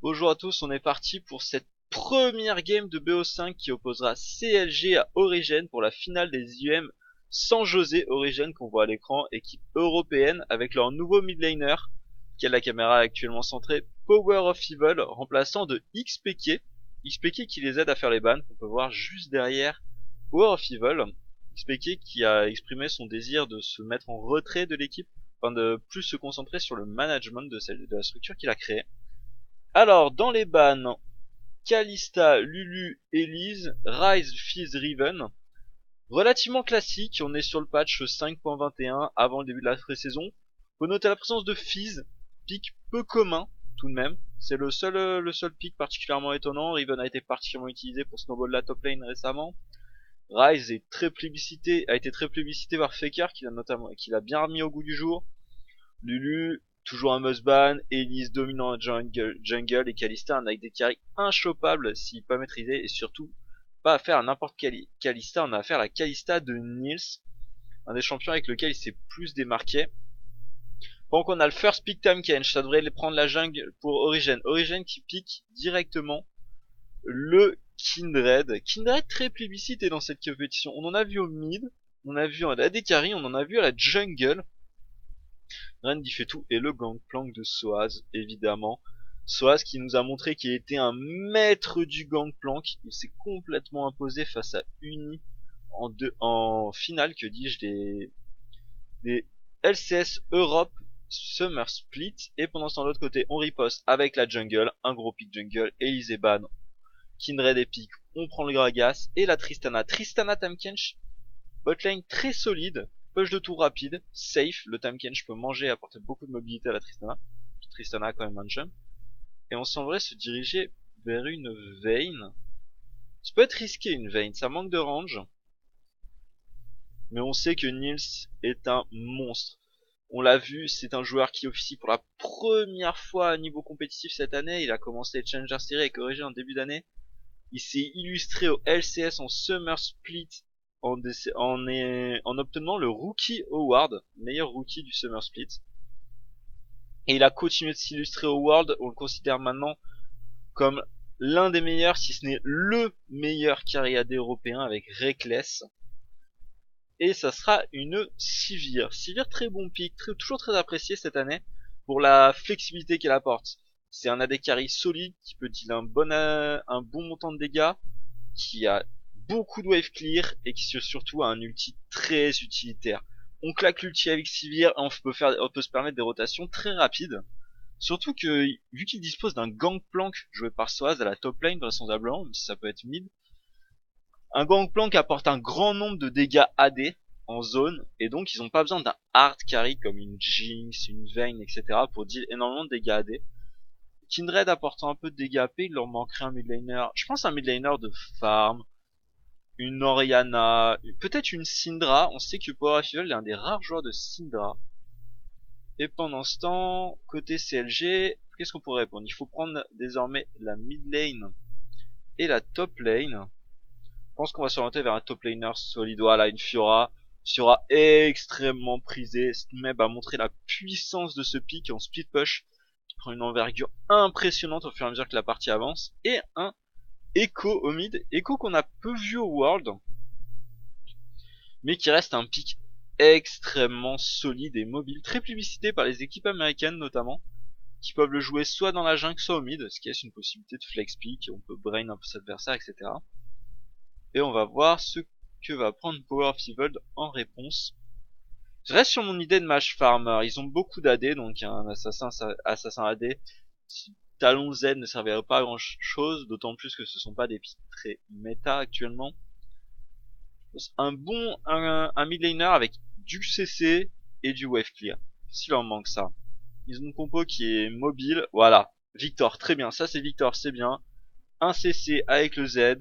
Bonjour à tous, on est parti pour cette première game de BO5 qui opposera CLG à Origen pour la finale des IEM sans José Origen qu'on voit à l'écran, équipe européenne avec leur nouveau mid laner qui a la caméra actuellement centrée, Power of Evil, remplaçant de XPK. XPK qui les aide à faire les bans, qu'on peut voir juste derrière Power of Evil. XPK qui a exprimé son désir de se mettre en retrait de l'équipe, enfin de plus se concentrer sur le management de la structure qu'il a créée. Alors, dans les bans, Kalista, Lulu, Elise, Ryze, Fizz, Riven. Relativement classique, on est sur le patch 5.21 avant le début de la pré-saison. Faut noter la présence de Fizz, pick peu commun tout de même. C'est le seul pick particulièrement étonnant. Riven a été particulièrement utilisé pour snowball la top lane récemment. Ryze est a été très plébiscité par Faker qui l'a bien remis au goût du jour. Lulu, toujours un must-ban, Elise dominant jungle et Kalista un AD carry inchopable s'il pas maîtrisé et surtout pas affaire à n'importe quel Kalista, on a affaire à la Kalista de Nils, un des champions avec lequel il s'est plus démarqué. Pendant qu'on a le first pick Tamekench, ça devrait prendre la jungle pour Origen. Origen qui pique directement le Kindred. Kindred très plébiscité dans cette compétition. On en a vu au mid, on en a vu à la AD carry, on en a vu à la jungle. Rand y fait tout et le gangplank de Soaz évidemment. Soaz qui nous a montré qu'il était un maître du gangplank. Il s'est complètement imposé face à Uni en finale, que dis-je, des LCS Europe Summer Split. Et pendant ce temps de l'autre côté on riposte avec la jungle, un gros pick jungle, Elise ban, Kindred Epic, on prend le Gragas et la Tristana Tamekench, botlane très solide, push de tour rapide, safe, le Tamekench peut manger et apporter beaucoup de mobilité à la Tristana. Tristana a quand même un jump. Et on semblerait se diriger vers une Vayne. Ça peut être risqué une Vayne, ça manque de range. Mais on sait que Nils est un monstre. On l'a vu, c'est un joueur qui officie pour la première fois à niveau compétitif cette année. Il a commencé Challenger Series avec Origin en début d'année. Il s'est illustré au LCS en Summer Split en obtenant le Rookie Award, meilleur rookie du Summer Split. Et il a continué de s'illustrer au World, on le considère maintenant comme l'un des meilleurs, si ce n'est le meilleur carry AD européen avec Reckless. Et ça sera une Sivir. Sivir très bon pick, toujours très apprécié cette année pour la flexibilité qu'elle apporte. C'est un AD carry solide qui peut dealer un bon montant de dégâts, qui a beaucoup de wave clear et qui surtout a un ulti très utilitaire. On claque l'ulti avec Sivir et on peut se permettre des rotations très rapides. Surtout que, vu qu'il dispose d'un gangplank joué par Soaz à la top lane vraisemblablement, même si ça peut être mid, un gangplank apporte un grand nombre de dégâts AD en zone, et donc ils n'ont pas besoin d'un hard carry comme une Jinx, une Vayne, etc. pour deal énormément de dégâts AD. Kindred apportant un peu de dégâts AP, il leur manquerait un mid laner. Je pense un mid laner de farm, une Orianna, peut-être une Syndra. On sait que Power of Evil est un des rares joueurs de Syndra. Et pendant ce temps, côté CLG, qu'est-ce qu'on pourrait répondre? Il faut prendre désormais la mid lane et la top lane. Je pense qu'on va s'orienter vers un top laner solide. Voilà, une Fiora. Fiora extrêmement prisée. Smeb a montré la puissance de ce pick en split push, qui prend une envergure impressionnante au fur et à mesure que la partie avance. Et un Echo au mid. Echo qu'on a peu vu au World, mais qui reste un pick extrêmement solide et mobile, très publicité par les équipes américaines notamment, qui peuvent le jouer soit dans la jungle, soit au mid, ce qui est une possibilité de flex pick, on peut brain un peu cet adversaire, etc. Et on va voir ce que va prendre Power of Evil en réponse. Je reste sur mon idée de mage farmer, ils ont beaucoup d'AD, donc un assassin AD, Talon Z ne servirait pas à grand chose, d'autant plus que ce sont pas des picks très méta actuellement. Un mid laner avec du CC et du wave clear. S'il en manque ça. Ils ont une compo qui est mobile. Voilà. Victor, très bien. Ça c'est Victor, c'est bien. Un CC avec le Z.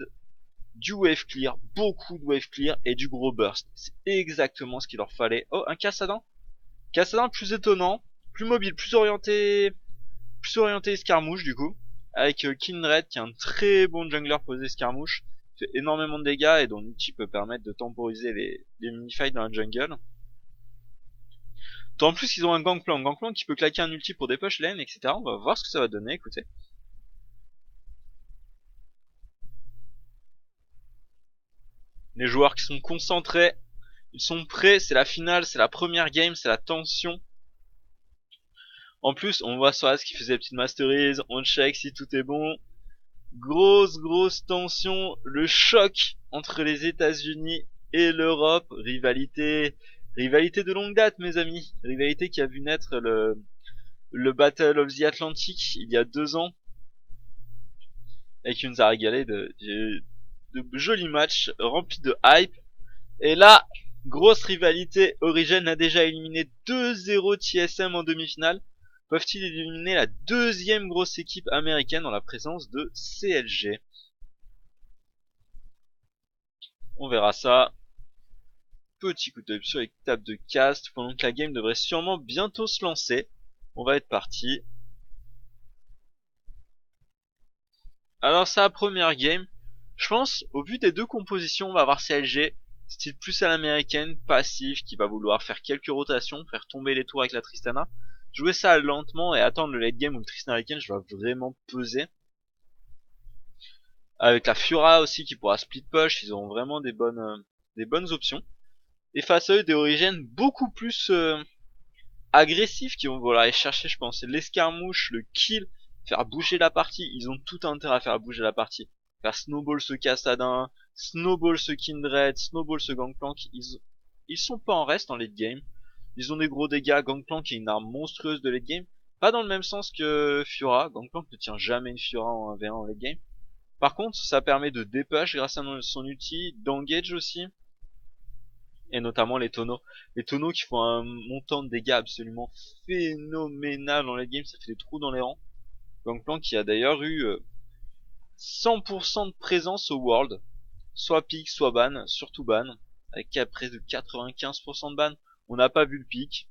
Du wave clear. Beaucoup de wave clear et du gros burst. C'est exactement ce qu'il leur fallait. Oh, un Kassadin. Kassadin plus étonnant. Plus mobile, plus orienté escarmouche du coup. Avec Kindred qui est un très bon jungler posé escarmouche. Fait énormément de dégâts et dont l'ulti peut permettre de temporiser les mini-fights dans la jungle. En plus ils ont un gangplank qui peut claquer un ulti pour des push lane, etc. On va voir ce que ça va donner, écoutez. Les joueurs qui sont concentrés, ils sont prêts, c'est la finale, c'est la première game, c'est la tension. En plus, on voit Soaz qui faisait des petites masteries, on check si tout est bon. Grosse tension, le choc entre les États-Unis et l'Europe, rivalité de longue date mes amis, rivalité qui a vu naître le Battle of the Atlantic il y a 2 ans et qui nous a régalé de jolis matchs remplis de hype. Et là, grosse rivalité, Origin a déjà éliminé 2-0 TSM en demi-finale. Peuvent-ils éliminer la deuxième grosse équipe américaine en la présence de CLG? On verra ça. Petit coup d'œil sur les tables de cast pendant que la game devrait sûrement bientôt se lancer. On va être parti. Alors c'est la première game. Je pense, au vu des deux compositions, on va avoir CLG, style plus à l'américaine, passif, qui va vouloir faire quelques rotations, faire tomber les tours avec la Tristana. Jouer ça lentement et attendre le late game où le Tristana Ken je dois vraiment peser. Avec la Fiora aussi qui pourra split push, ils auront vraiment des bonnes options. Et face à eux, des origines beaucoup plus agressifs qui vont vouloir aller chercher, je pense, l'escarmouche, le kill, faire bouger la partie. Ils ont tout intérêt à faire bouger la partie. Faire snowball ce Cassadin, snowball ce Kindred, snowball ce Gangplank. Ils sont pas en reste en late game. Ils ont des gros dégâts. Gangplank est une arme monstrueuse de late game. Pas dans le même sens que Fiora. Gangplank ne tient jamais une Fiora en 1v1 en late game. Par contre, ça permet de dépush grâce à son ulti, d'engage aussi. Et notamment les tonneaux. Les tonneaux qui font un montant de dégâts absolument phénoménal dans late game. Ça fait des trous dans les rangs. Gangplank qui a d'ailleurs eu 100% de présence au World. Soit pick, soit ban, surtout ban. Avec près de 95% de ban. On n'a pas vu le pic.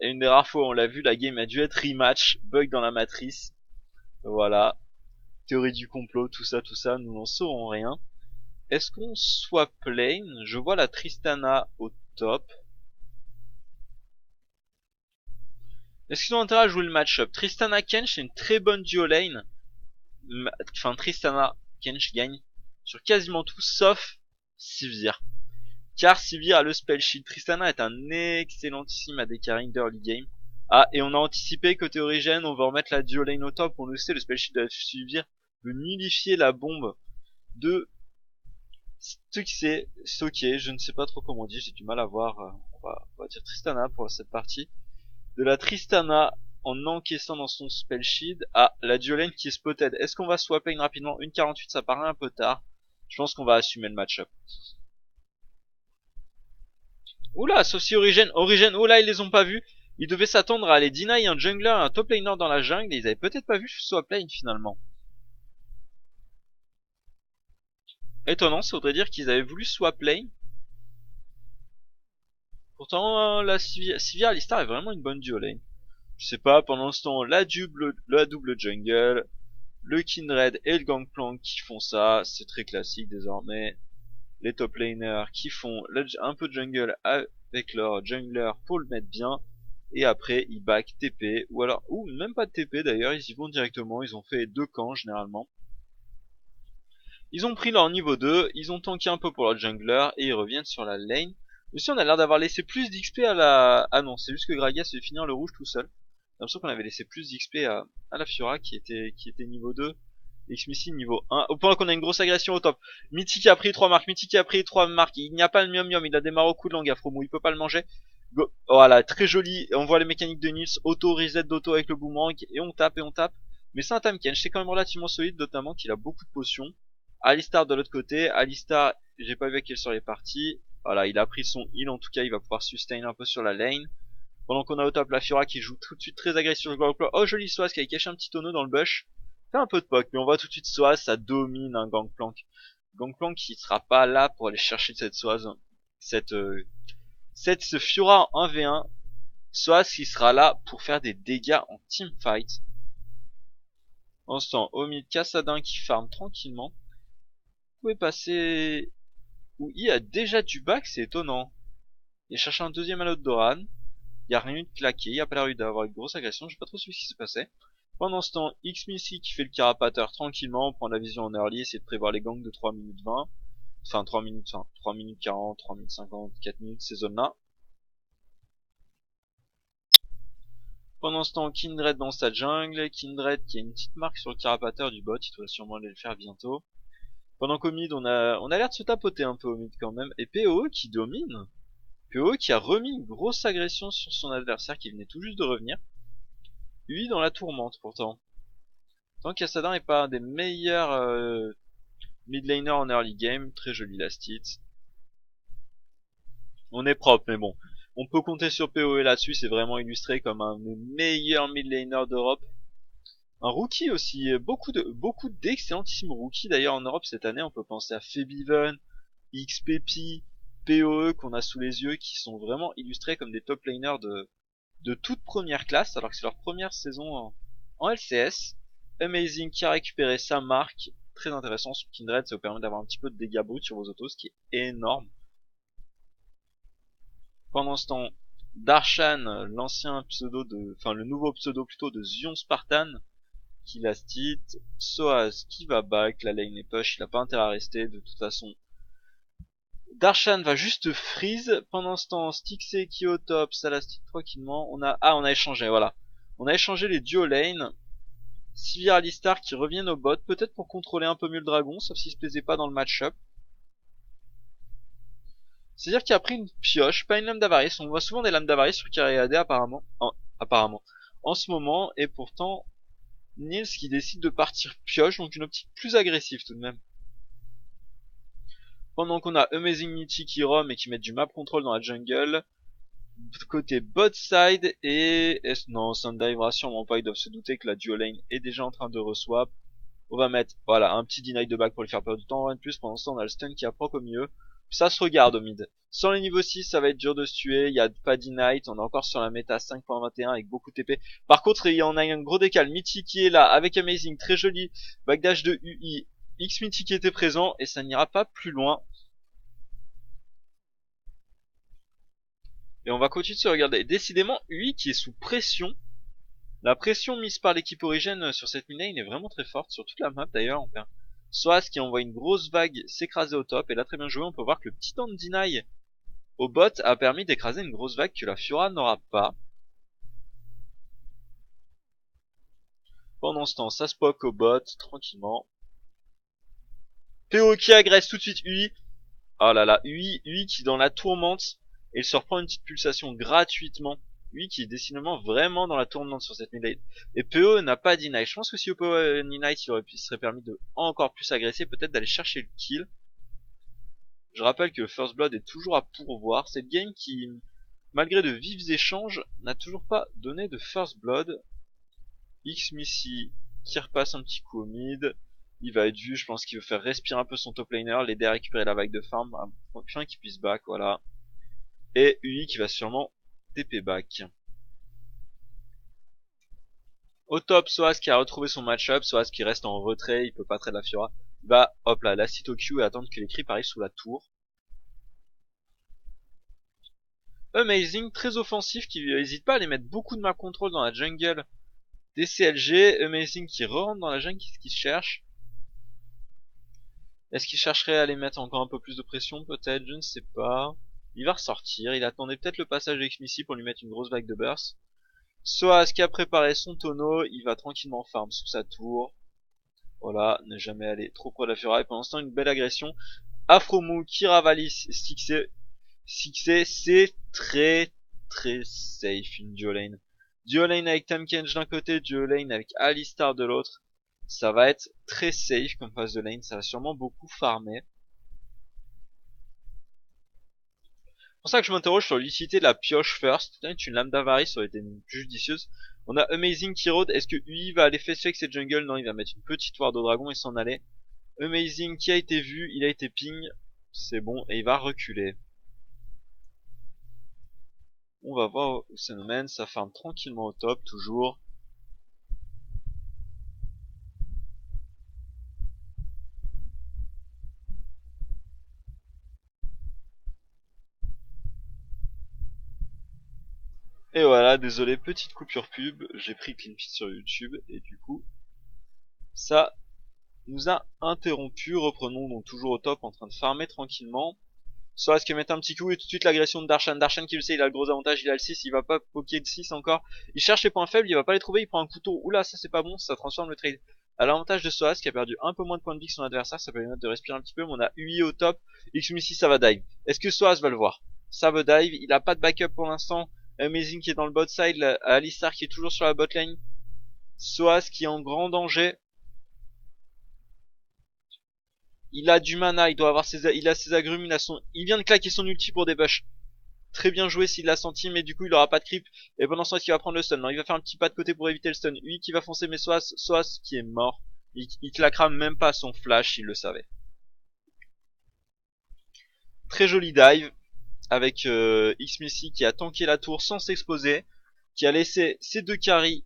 Et une des rares fois où on l'a vu, la game a dû être rematch. Bug dans la matrice. Voilà. Théorie du complot, tout ça, nous n'en saurons rien. Est-ce qu'on swap lane? Je vois la Tristana au top. Est-ce qu'ils ont intérêt à jouer le match-up? Tristana Kench c'est une très bonne duo lane. Enfin, Tristana Kench gagne sur quasiment tout sauf Sivir. Car Sivir a le spell shield. Tristana est un excellentissime AD carrying d'early game. Ah, et on a anticipé côté Origin, on va remettre la duo lane au top. On le sait, le spell shield de Sivir veut nullifier la bombe de ce qui c'est stocké. Je ne sais pas trop comment on dit, j'ai du mal à voir. On va dire Tristana pour cette partie. De la Tristana en encaissant dans son spell shield. Ah, la duo lane qui est spotted. Est-ce qu'on va swap lane rapidement? 1,48, ça paraît un peu tard. Je pense qu'on va assumer le match-up. Oula, sauf si Origin, oula, ils les ont pas vus. Ils devaient s'attendre à aller deny un jungler, un top laner dans la jungle, et ils avaient peut-être pas vu swap lane finalement. Étonnant, ça voudrait dire qu'ils avaient voulu swap lane. Pourtant, la Sivir Alistar est vraiment une bonne duo lane. Je sais pas, pendant ce temps, la double jungle, le Kindred et le Gangplank qui font ça, c'est très classique désormais. Les top laners qui font un peu de jungle avec leur jungler pour le mettre bien. Et après, ils back TP, ou même pas de TP d'ailleurs, ils y vont directement, ils ont fait 2 camps généralement. Ils ont pris leur niveau 2, ils ont tanké un peu pour leur jungler, et ils reviennent sur la lane. Mais si on a l'air d'avoir laissé plus d'XP à la... Ah non, c'est juste que Gragas fait finir le rouge tout seul. J'ai l'impression qu'on avait laissé plus d'XP à la Fiora qui était niveau 2. Xmissy niveau 1. Au point qu'on a une grosse agression au top. Mythique a pris 3 marques, Mythique a pris 3 marques. Il n'y a pas le mium mium, il a démarré au coup de langue Afromou, il peut pas le manger. Go. Voilà, très joli. On voit les mécaniques de Nils, auto, reset d'auto avec le boomerang, et on tape. Mais c'est un Tamken, c'est quand même relativement solide, notamment qu'il a beaucoup de potions. Alistar de l'autre côté, Alistar, j'ai pas vu à quelle sur les parties. Voilà, il a pris son heal, en tout cas il va pouvoir sustain un peu sur la lane. Pendant qu'on a au top la Fiora qui joue tout de suite très agressif sur le Gangplank. Oh joli Soaz qui a caché un petit tonneau dans le bush. Fait un peu de poke, mais on voit tout de suite Soaz, ça domine un Gangplank. Gangplank qui sera pas là pour aller chercher cette Soaz, ce Fiora en 1v1. Soaz qui sera là pour faire des dégâts en teamfight. En ce temps, au mid, Cassadin qui farm tranquillement. Vous pouvez passer... Où il a déjà du back, c'est étonnant. Il cherche un deuxième anneau de Doran. Il n'y a rien eu de claqué, il n'y a pas l'air d'avoir une grosse agression, j'ai pas trop su ce qui se passait. Pendant ce temps, Xmissy qui fait le carapateur tranquillement, prend la vision en early, essaie de prévoir les gangs de 3 minutes 20. enfin 3 minutes, enfin 3 minutes 40, 3 minutes 50, 4 minutes, ces zones-là. Pendant ce temps, Kindred dans sa jungle, Kindred qui a une petite marque sur le carapateur du bot, il doit sûrement aller le faire bientôt. Pendant qu'au mid, on a l'air de se tapoter un peu au mid quand même, et PoE qui domine. PoE qui a remis une grosse agression sur son adversaire qui venait tout juste de revenir. Lui dans la tourmente pourtant. Tant qu'Assadin est pas un des meilleurs mid laner en early game, très joli last hit. On est propre, mais bon. On peut compter sur PoE là-dessus, c'est vraiment illustré comme un des meilleurs mid laners d'Europe. Un rookie aussi, beaucoup d'excellentissimes rookies d'ailleurs en Europe cette année. On peut penser à Febiven, XPP, PoE qu'on a sous les yeux, qui sont vraiment illustrés comme des top laners de toute première classe, alors que c'est leur première saison en LCS. Amazing qui a récupéré sa marque, très intéressant sur Kindred, ça vous permet d'avoir un petit peu de dégâts bruts sur vos autos, ce qui est énorme. Pendant ce temps, Darshan, l'ancien pseudo enfin le nouveau pseudo plutôt de Zion Spartan, qui last hit, Soaz qui va back, la lane est push, il a pas intérêt à rester, de toute façon. Darshan va juste freeze, pendant ce temps, Stixé qui est au top, ça last hit tranquillement, on a échangé, voilà. On a échangé les duo lane, Sivir Alistar qui reviennent au bot, peut-être pour contrôler un peu mieux le dragon, sauf s'il se plaisait pas dans le match-up. C'est-à-dire qu'il a pris une pioche, pas une lame d'avarice. On voit souvent des lames d'avarice sur Kyriade apparemment. Apparemment. En ce moment, et pourtant, Nils qui décide de partir pioche, donc une optique plus agressive tout de même. Pendant qu'on a Amazing Nichi qui roam et qui met du map control dans la jungle. Côté bot side et... Non, Sundive sûrement pas, ils doivent se douter que la duo lane est déjà en train de reswap. On va mettre, voilà, un petit deny de back pour lui faire perdre du temps en plus. Pendant ce temps, on a le stun qui approche au milieu. Ça se regarde au mid. Sans les niveaux 6, ça va être dur de se tuer. Il y a pas deny, on est encore sur la méta 5.21 avec beaucoup de TP. Par contre, il y en a un gros décal. Mitty qui est là avec Amazing, très joli. Backdash de UI. X Mitty qui était présent et ça n'ira pas plus loin. Et on va continuer de se regarder. Décidément, UI qui est sous pression. La pression mise par l'équipe origine sur cette mid lane est vraiment très forte, sur toute la map d'ailleurs. On perd Soaz qui envoie une grosse vague s'écraser au top, et là très bien joué, on peut voir que le petit temps de deny au bot a permis d'écraser une grosse vague que la Fiora n'aura pas. Pendant ce temps, ça se poke au bot, tranquillement. PO qui agresse tout de suite UI. Oh là là, UI qui dans la tourmente, et il se reprend une petite pulsation gratuitement. Lui qui est décidément vraiment dans la tourmente sur cette mid lane. Et PO n'a pas deny. Je pense que si PO deny, il serait permis de encore plus agresser, peut-être d'aller chercher le kill. Je rappelle que le First Blood est toujours à pourvoir. Cette game qui, malgré de vifs échanges, n'a toujours pas donné de First Blood. X-Missy qui repasse un petit coup au mid. Il va être vu, je pense qu'il veut faire respirer un peu son top laner, l'aider à récupérer la vague de farm, afin qu'il puisse back, voilà. Et UI qui va sûrement TP back. Au top, Soaz qui a retrouvé son match-up, Soaz qui reste en retrait, il peut pas trade la Fiora. Il va, hop là, la site au Q et attendre que les creeps arrivent sous la tour. Amazing, très offensif, qui n'hésite pas à aller mettre beaucoup de map control dans la jungle des CLG. Amazing qui rentre dans la jungle, qu'est-ce qu'il cherche? Est-ce qu'il chercherait à aller mettre encore un peu plus de pression peut-être? Je ne sais pas. Il va ressortir, il attendait peut-être le passage d'X-Missy pour lui mettre une grosse vague de burst. Soaz qui a préparé son tonneau, il va tranquillement farm sous sa tour. Voilà, ne jamais aller trop près de la Fiora. Et pendant ce temps, une belle agression. Afromou qui ravalise Stixé. Stixé, c'est très très safe une duo lane. Duo lane avec Tahm d'un côté, duo lane avec Alistar de l'autre. Ça va être très safe comme phase de lane, ça va sûrement beaucoup farmer. C'est pour ça que je m'interroge sur l'utilité de la pioche first. Peut-être une lame d'avarice ça aurait été plus judicieuse. On a Amazing qui rôde. Est-ce que UI va aller fetch avec cette jungle? Non, il va mettre une petite ward au dragon et s'en aller. Amazing qui a été vu, il a été ping. C'est bon, et il va reculer. On va voir où ça nous mène. Ça farme tranquillement au top, toujours. Et voilà, désolé, petite coupure pub. J'ai pris clean feed sur YouTube, et du coup, ça nous a interrompu. Reprenons donc toujours au top en train de farmer tranquillement. Soaz qui va mettre un petit coup et tout de suite l'agression de Darshan. Darshan qui le sait, il a le gros avantage, il a le 6, il va pas poker de 6 encore. Il cherche les points faibles, il va pas les trouver, il prend un couteau. Oula, ça c'est pas bon, ça transforme le trade. À l'avantage de Soaz qui a perdu un peu moins de points de vie que son adversaire, ça peut lui permettre de respirer un petit peu, mais on a UI au top. X-Missi ça va dive. Est-ce que Soaz va le voir? Ça va dive, il a pas de backup pour l'instant. Amazing qui est dans le bot side, Alistar qui est toujours sur la bot lane. Soaz qui est en grand danger. Il a du mana, il a ses agrumes, il vient de claquer son ulti pour des bush. Très bien joué s'il l'a senti, mais du coup il aura pas de creep. Et pendant ce temps il va prendre le stun. Non, il va faire un petit pas de côté pour éviter le stun. Lui qui va foncer, mais Soaz qui est mort. Il claquera même pas son flash, il le savait. Très joli dive avec X-Messi qui a tanké la tour sans s'exposer, qui a laissé ses deux carries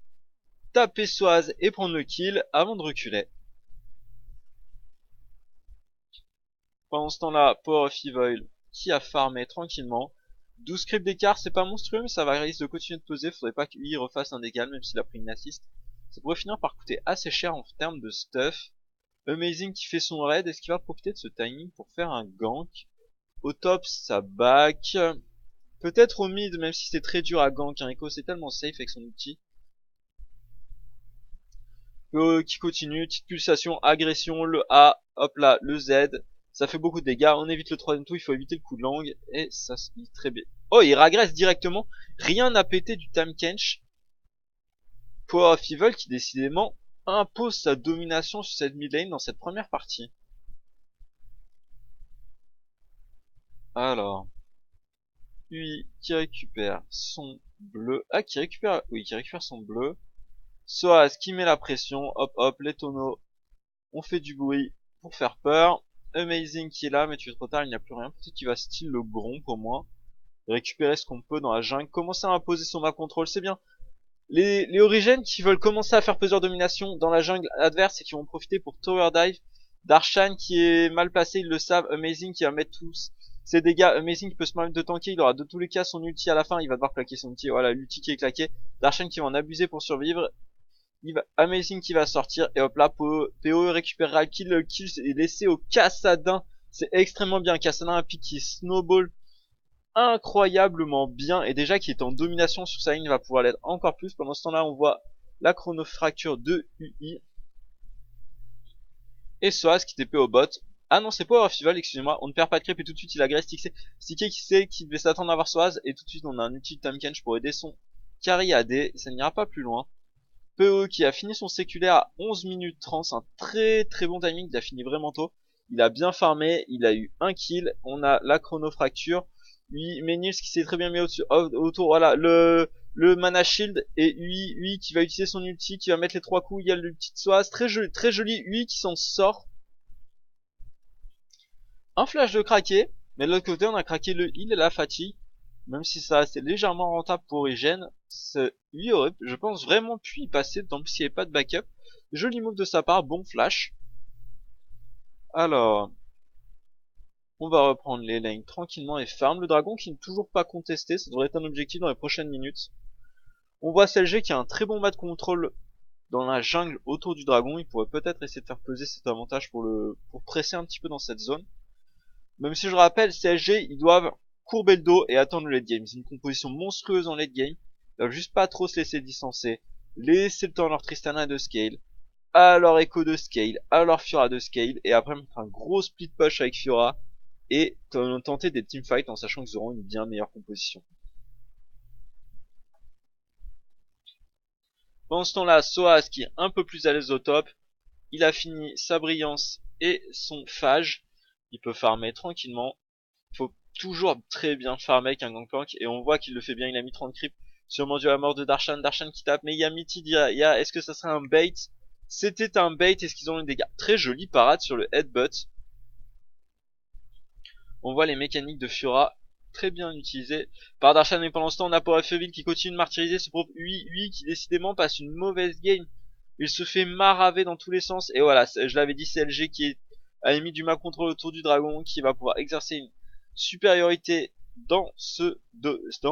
taper Soaz et prendre le kill avant de reculer. Pendant ce temps-là, Power of Evil qui a farmé tranquillement. 12 creeps d'écart, c'est pas monstrueux, mais ça va risque de continuer de peser. Faudrait pas qu'il refasse un dégât, même s'il a pris une assist. Ça pourrait finir par coûter assez cher en termes de stuff. Amazing qui fait son raid. Est-ce qu'il va profiter de ce timing pour faire un gank? Au top, ça back. Peut-être au mid, même si c'est très dur à gank. Echo, c'est tellement safe avec son outil. Qui continue. Petite pulsation, agression, le A, hop là, le Z. Ça fait beaucoup de dégâts, on évite le troisième tour, il faut éviter le coup de langue, et ça se dit très bien. Oh, il régresse directement, rien n'a pété du Tam Kench. Power of Evil qui décidément impose sa domination sur cette mid lane dans cette première partie. Alors, lui qui récupère son bleu, qui récupère son bleu. Soaz qui met la pression, hop hop, les tonneaux, on fait du bruit pour faire peur. Amazing qui est là, mais tu es trop tard, il n'y a plus rien. Peut-être qu'il va style le gronk au moins. Récupérer ce qu'on peut dans la jungle. Commencer à imposer son map control, c'est bien. Les origines qui veulent commencer à faire plusieurs dominations dans la jungle adverse et qui vont profiter pour tower dive. Darshan qui est mal placé, ils le savent. Amazing qui va mettre tous ses dégâts. Amazing qui peut se permettre de tanker, il aura de tous les cas son ulti à la fin, il va devoir claquer son ulti. Voilà, l'ulti qui est claqué. Darshan qui va en abuser pour survivre. Amazing qui va sortir et hop là PO récupérera le kill est laissé au Cassadin. C'est extrêmement bien. Cassadin un pick qui snowball incroyablement bien et déjà qui est en domination sur sa ligne va pouvoir l'être encore plus. Pendant ce temps là on voit la chronofracture de UI et Soaz qui TP au bot. Ah non c'est Power of Evil, excusez-moi, on ne perd pas de creep et tout de suite il agresse Stické qui sait qu'il devait s'attendre à voir Soaz et tout de suite on a un ulti de Tamkench pour aider son carry AD. Ça n'ira pas plus loin. PE qui a fini son séculaire à 11 minutes 30, c'est un très très bon timing, il a fini vraiment tôt. Il a bien farmé, il a eu un kill, on a la chronofracture. Lui, Menils qui s'est très bien mis autour, voilà, le mana shield, et lui qui va utiliser son ulti, qui va mettre les 3 coups, il y a le petit Soaz, très joli, lui qui s'en sort. Un flash de craqué, mais de l'autre côté on a craqué le heal et la fatigue. Même si ça restait légèrement rentable pour Origin, lui aurait, je pense, vraiment pu y passer, tant pis s'il n'y avait pas de backup. Joli move de sa part, bon flash. Alors, on va reprendre les lanes tranquillement et farm. Le dragon qui n'est toujours pas contesté, ça devrait être un objectif dans les prochaines minutes. On voit CLG qui a un très bon mat de contrôle dans la jungle autour du dragon. Il pourrait peut-être essayer de faire peser cet avantage pour presser un petit peu dans cette zone. Même si je rappelle, CLG, ils doivent courber le dos et attendre le late game. C'est une composition monstrueuse en late game. Ils doivent juste pas trop se laisser distancer. Laisser le temps à leur Tristana de scale, à leur Echo de scale, à leur Fiora de scale, et après mettre un gros split push avec Fiora et tenter des teamfights en sachant qu'ils auront une bien meilleure composition. Pendant ce temps-là, Soaz qui est un peu plus à l'aise au top, il a fini sa brillance et son phage. Il peut farmer tranquillement. Faut toujours très bien farmer avec un Gangplank et on voit qu'il le fait bien, il a mis 30 creeps, sûrement dû à la mort de Darshan qui tape, mais il y a Mitid, est-ce que ça serait un bait? C'était un bait, est-ce qu'ils ont eu des dégâts? Très jolie parade sur le headbutt. On voit les mécaniques de Fiora très bien utilisées par Darshan, mais pendant ce temps on a Power of Evil qui continue de martyriser ce pauvre UI qui décidément passe une mauvaise game. Il se fait maraver dans tous les sens et voilà, je l'avais dit, CLG qui a mis du mal contrôle autour du dragon, qui va pouvoir exercer une supériorité dans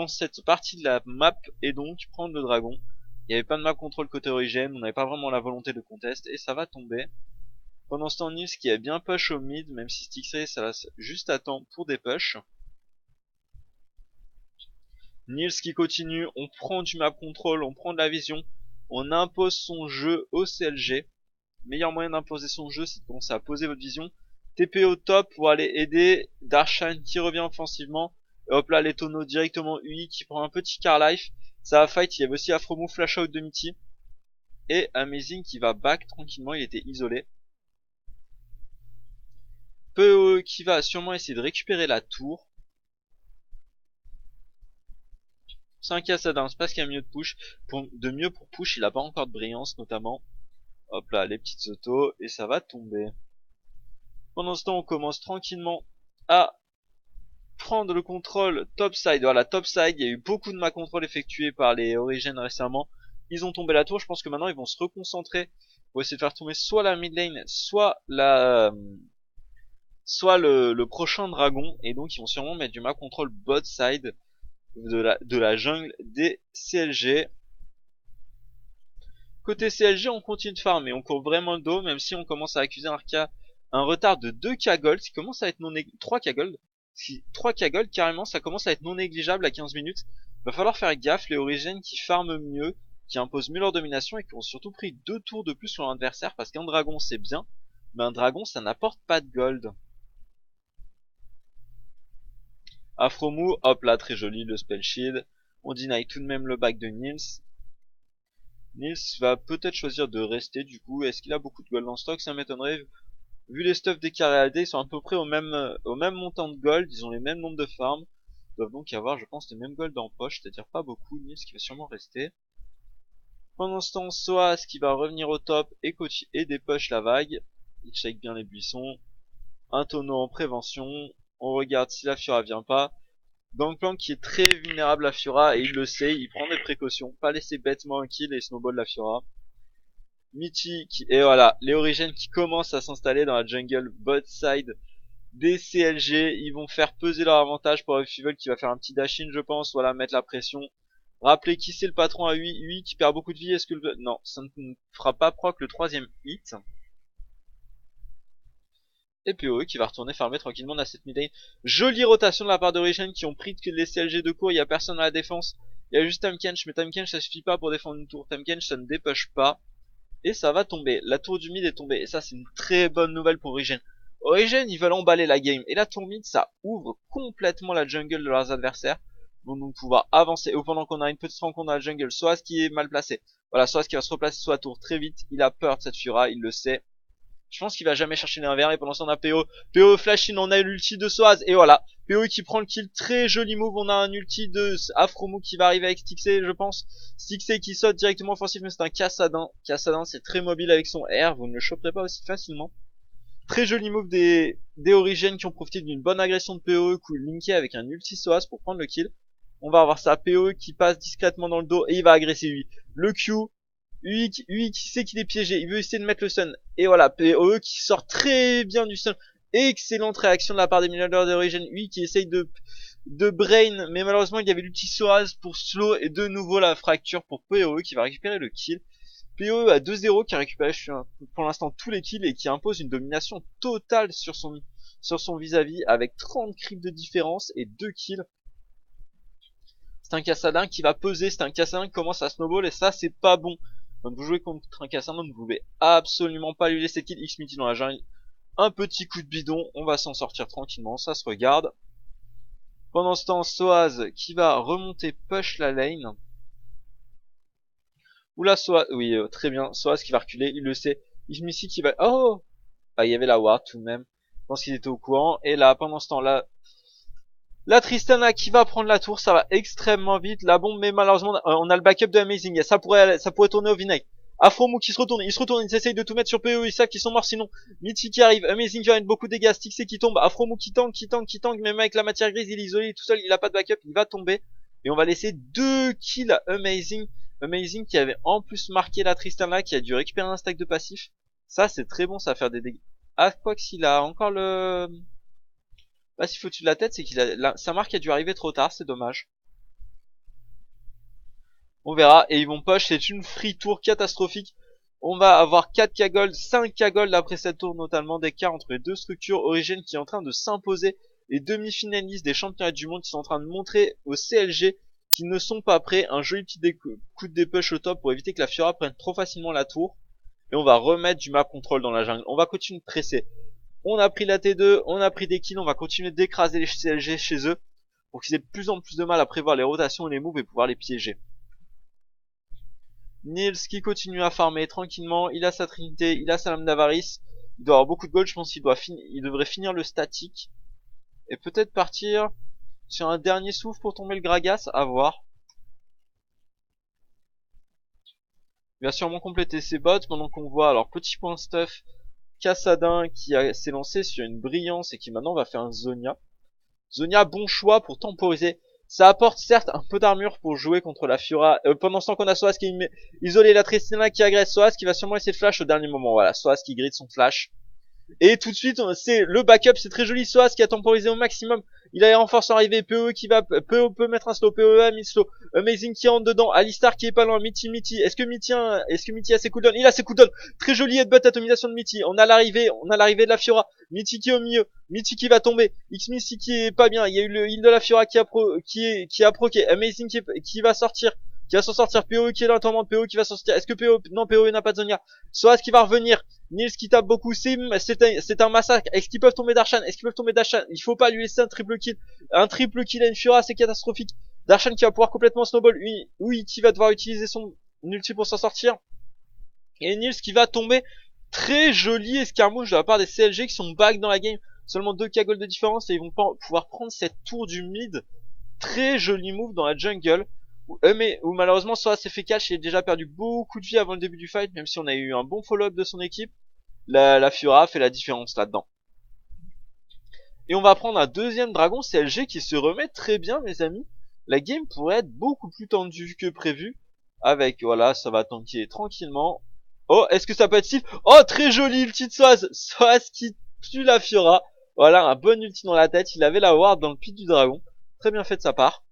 cette partie de la map et donc prendre le dragon. Il n'y avait pas de map contrôle côté origine, on n'avait pas vraiment la volonté de contest et ça va tomber. Pendant ce temps, Nils qui est bien push au mid, même si Stixxay ça laisse juste à temps pour des push. Nils qui continue, on prend du map control, on prend de la vision, on impose son jeu au CLG. Meilleur moyen d'imposer son jeu, c'est de commencer à poser votre vision. TP au top pour aller aider Darshan qui revient offensivement. Et hop là, les tonneaux directement UI qui prend un petit car life. Ça va fight, il y avait aussi Afromou flash out de Mitty. Et Amazing qui va back tranquillement, il était isolé. PoE qui va sûrement essayer de récupérer la tour. C'est un Cassadin, c'est pas ce qu'il y a mieux de push. De mieux pour push, il a pas encore de brillance notamment. Hop là, les petites autos, et ça va tomber. Pendant ce temps, on commence tranquillement à prendre le contrôle topside. Voilà, topside, il y a eu beaucoup de ma contrôle effectués par les Origins récemment. Ils ont tombé la tour, je pense que maintenant ils vont se reconcentrer pour essayer de faire tomber soit la mid lane, soit le prochain dragon. Et donc ils vont sûrement mettre du ma contrôle bot side de la jungle des CLG. Côté CLG, on continue de farmer, on court vraiment le dos, même si on commence à accuser un retard de 2k gold, qui commence à être 3k gold. 3k gold, carrément, ça commence à être non négligeable à 15 minutes. Va falloir faire gaffe, les Origins qui farment mieux, qui imposent mieux leur domination et qui ont surtout pris 2 tours de plus sur l'adversaire, parce qu'un dragon c'est bien, mais un dragon ça n'apporte pas de gold. Afromou, hop là, très joli le spell shield. On deny tout de même le back de Nils. Nils va peut-être choisir de rester du coup. Est-ce qu'il a beaucoup de gold en stock? Ça m'étonnerait. Vu les stuffs des carrés AD, ils sont à peu près au même montant de gold. Ils ont les mêmes nombres de farms. Ils doivent donc avoir, je pense, les mêmes gold en poche. C'est-à-dire pas beaucoup. Nils qui va sûrement rester. Pendant ce temps, Soaz qui va revenir au top et coach et dépush la vague. Il shake bien les buissons. Un tonneau en prévention. On regarde si la Fiora vient pas. Gangplank qui est très vulnérable à Fiora et il le sait, il prend des précautions, pas laisser bêtement un kill et snowball la Fiora. Mitty et voilà, les Origins qui commencent à s'installer dans la jungle bot side des CLG, ils vont faire peser leur avantage pour Fivel qui va faire un petit dash in je pense, voilà, mettre la pression. Rappelez qui c'est le patron à 8 qui perd beaucoup de vie, est-ce que non, ça ne fera pas proc le troisième hit. Et PoE qui va retourner farmer tranquillement dans cette mid lane. Jolie rotation de la part d'Origin qui ont pris les CLG de court, il y a personne à la défense. Il y a juste Tamekench, mais Tamekench ça suffit pas pour défendre une tour. Tamekench ça ne dépush pas. Et ça va tomber. La tour du mid est tombée. Et ça c'est une très bonne nouvelle pour Origin. Origin ils veulent emballer la game. Et la tour mid ça ouvre complètement la jungle de leurs adversaires. Vont donc pouvoir avancer. Et pendant qu'on a une petite rencontre dans la jungle, Soaz qui est mal placé. Voilà, Soaz qui va se replacer sur la tour très vite. Il a peur de cette Fiora, il le sait. Je pense qu'il va jamais chercher l'inverse et pendant ce temps on a PO. PO flash in, on a l'ulti de Soaz et voilà. PO qui prend le kill, très joli move, on a un ulti de Afromou qui va arriver avec Stixxay je pense. Stixxay qui saute directement offensif mais c'est un Cassadin. Cassadin c'est très mobile avec son R, vous ne le choperez pas aussi facilement. Très joli move des Origins qui ont profité d'une bonne agression de PO, coup linké avec un ulti Soaz pour prendre le kill. On va avoir ça, PO qui passe discrètement dans le dos et il va agresser lui. Le Q, UI qui sait qu'il est piégé, il veut essayer de mettre le stun. Et voilà, PoE qui sort très bien du stun. Excellente réaction de la part des mineurs d'origine. UI qui essaye de brain, mais malheureusement il y avait l'ulti Soaz pour slow et de nouveau la fracture pour PoE qui va récupérer le kill. PoE à 2-0 qui a récupéré pour l'instant tous les kills et qui impose une domination totale sur son vis-à-vis avec 30 creeps de différence et 2 kills. C'est un Cassadin qui va peser, c'est un Cassadin qui commence à snowball et ça c'est pas bon. Quand vous jouez contre un Cassadin, vous ne pouvez absolument pas lui laisser kill X-Mitty dans la jungle. Un petit coup de bidon, on va s'en sortir tranquillement, ça se regarde. Pendant ce temps, Soaz qui va remonter push la lane. Oula, Soaz, oui, très bien, Soaz qui va reculer, il le sait. X-Mitty qui va, oh, bah il y avait la ward tout de même. Je pense qu'il était au courant. Et là, pendant ce temps-là, la Tristana qui va prendre la tour, ça va extrêmement vite. La bombe, mais malheureusement, on a le backup de Amazing. Ça pourrait tourner au vinaigre. Afromou qui se retourne, ils essayent de tout mettre sur PoE, ils savent qu'ils sont morts sinon. Mitty qui arrive, Amazing qui va mettre beaucoup de dégâts, Stixxay qui tombe, Afromou qui tank, même avec la matière grise, il est isolé, tout seul, il a pas de backup, il va tomber. Et on va laisser 2 kills à Amazing. Amazing qui avait en plus marqué la Tristana, qui a dû récupérer un stack de passif. Ça, c'est très bon, ça va faire des dégâts. Ah, quoi que s'il a encore le... Bah, s'il faut au-dessus de la tête, c'est qu'il a, sa marque a dû arriver trop tard, c'est dommage. On verra, et ils vont push, c'est une free tour catastrophique. On va avoir 4K gold, 5K gold après cette tour, notamment d'écart entre les deux structures. Origin qui est en train de s'imposer. Les demi-finalistes des championnats du monde qui sont en train de montrer au CLG qu'ils ne sont pas prêts. Un joli petit coup de dépush au top pour éviter que la Fiora prenne trop facilement la tour. Et on va remettre du map control dans la jungle. On va continuer de presser. On a pris la T2, on a pris des kills, on va continuer d'écraser les CLG chez eux pour qu'ils aient de plus en plus de mal à prévoir les rotations et les moves et pouvoir les piéger. Nils qui continue à farmer tranquillement, il a sa trinité, il a sa lame d'avarice, il doit avoir beaucoup de gold, je pense qu'il devrait finir le statique et peut-être partir sur un dernier souffle pour tomber le Gragas, à voir. Il va sûrement compléter ses bots pendant qu'on voit, alors petit point stuff, Kassadin qui s'est lancé sur une brillance et qui maintenant va faire un Zonia. Zonia, bon choix pour temporiser. Ça apporte certes un peu d'armure pour jouer contre la Fiora. Pendant ce temps qu'on a Soaz qui est isolé, la Tristana qui agresse Soaz qui va sûrement essayer de flash au dernier moment. Voilà, Soaz qui grille son flash. Et tout de suite, c'est le backup, c'est très joli. Soaz qui a temporisé au maximum. Il a les renforts arrivés. PE qui va, PE peut mettre un slow. PE a mis slow. Amazing qui rentre dedans. Alistar qui est pas loin. Mitty. Est-ce que Mitty a ses cooldowns? Il a ses cooldowns. Très joli headbutt atomisation de Mitty. On a l'arrivée de la Fiora. Mitty qui est au milieu. Mitty qui va tomber. X-Missy qui est pas bien. Il y a eu le heal de la Fiora qui a proqué. Amazing qui va sortir. Qui va s'en sortir. PE qui est dans la tourmente. PE qui va s'en sortir. Est-ce que PE, non, PE n'a pas de Zonia. Soaz qui va revenir. Nils qui tape beaucoup, c'est un massacre. Est-ce qu'ils peuvent tomber Darshan? Il faut pas lui laisser un triple kill. Un triple kill à une Fiora, c'est catastrophique. Darshan qui va pouvoir complètement snowball. Oui, qui va devoir utiliser son ulti pour s'en sortir. Et Nils qui va tomber. Très joli escarmouche de la part des CLG qui sont back dans la game. Seulement 2K gold de différence et ils vont pouvoir prendre cette tour du mid. Très joli move dans la jungle. Où malheureusement Sora s'est fait catch et a déjà perdu beaucoup de vie avant le début du fight, même si on a eu un bon follow-up de son équipe. La Fiora fait la différence là-dedans. Et on va prendre un deuxième dragon CLG qui se remet très bien, mes amis. La game pourrait être beaucoup plus tendue que prévu. Avec, voilà, ça va tanker tranquillement. Oh, est-ce que ça peut être Sylph? Oh, très joli ulti de Soaz. Soaz qui tue la Fiora. Voilà, un bon ulti dans la tête. Il avait la ward dans le pit du dragon. Très bien fait de sa part.